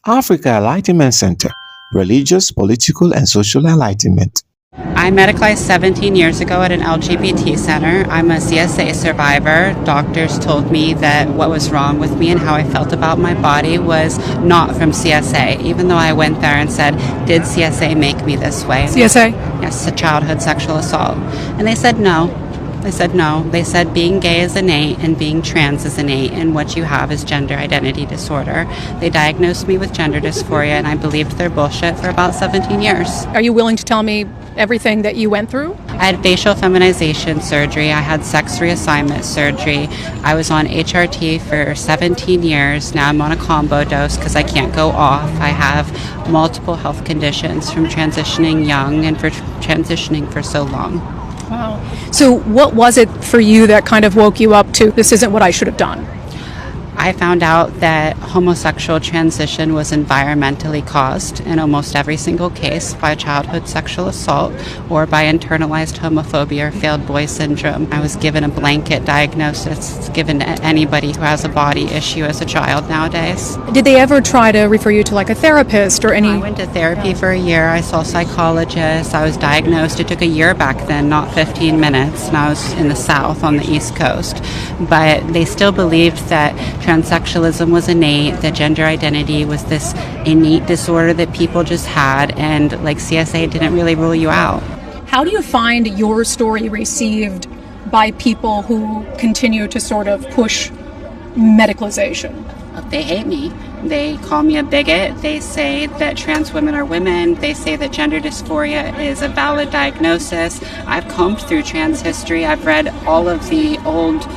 Africa Enlightenment Center, Religious, Political, and Social Enlightenment. I medicalized 17 years ago at an LGBT center. I'm a CSA survivor. Doctors told me that what was wrong with me and how I felt about my body was not from CSA, even though I went there and said, did CSA make me this way? CSA? Yes, a childhood sexual assault. And they said no. They said no. They said being gay is innate and being trans is innate, and what you have is gender identity disorder. They diagnosed me with gender dysphoria, and I believed their bullshit for about 17 years. Are you willing to tell me everything that you went through? I had facial feminization surgery. I had sex reassignment surgery. I was on HRT for 17 years. Now I'm on a combo dose because I can't go off. I have multiple health conditions from transitioning young and for transitioning for so long. Wow. So what was it for you that kind of woke you up to, this isn't what I should have done? I found out that homosexual transition was environmentally caused in almost every single case by childhood sexual assault or by internalized homophobia or failed boy syndrome. I was given a blanket diagnosis. It's given to anybody who has a body issue as a child nowadays. Did they ever try to refer you to like a therapist or any? I went to therapy for a year. I saw psychologists. I was diagnosed. It took a year back then, not 15 minutes, and I was in the South on the East Coast. But they still believed that transsexualism was innate, that gender identity was this innate disorder that people just had, and like CSA didn't really rule you out. How do you find your story received by people who continue to sort of push medicalization? They hate me. They call me a bigot. They say that trans women are women. They say that gender dysphoria is a valid diagnosis. I've combed through trans history. I've read all of the old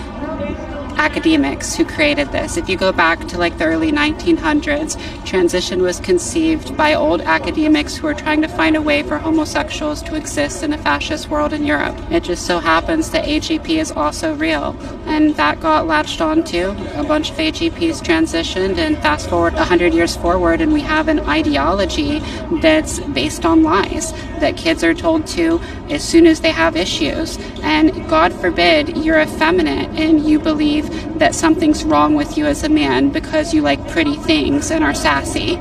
academics who created this. If you go back to like the early 1900s, transition was conceived by old academics who were trying to find a way for homosexuals to exist in a fascist world in Europe. It just so happens that AGP is also real, and that got latched onto. A bunch of AGPs transitioned, and fast forward 100 years forward, and we have an ideology that's based on lies that kids are told to as soon as they have issues. And God forbid you're effeminate and you believe that something's wrong with you as a man because you like pretty things and are sassy.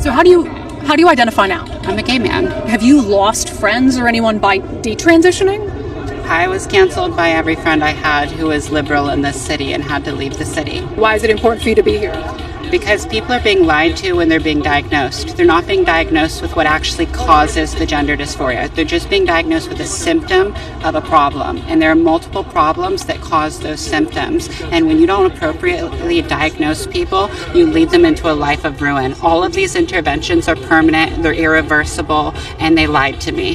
So how do you identify now? I'm a gay man. Have you lost friends or anyone by detransitioning? I was canceled by every friend I had who was liberal in this city and had to leave the city. Why is it important for you to be here? Because people are being lied to when they're being diagnosed. They're not being diagnosed with what actually causes the gender dysphoria. They're just being diagnosed with a symptom of a problem. And there are multiple problems that cause those symptoms. And when you don't appropriately diagnose people, you lead them into a life of ruin. All of these interventions are permanent, they're irreversible, and they lied to me.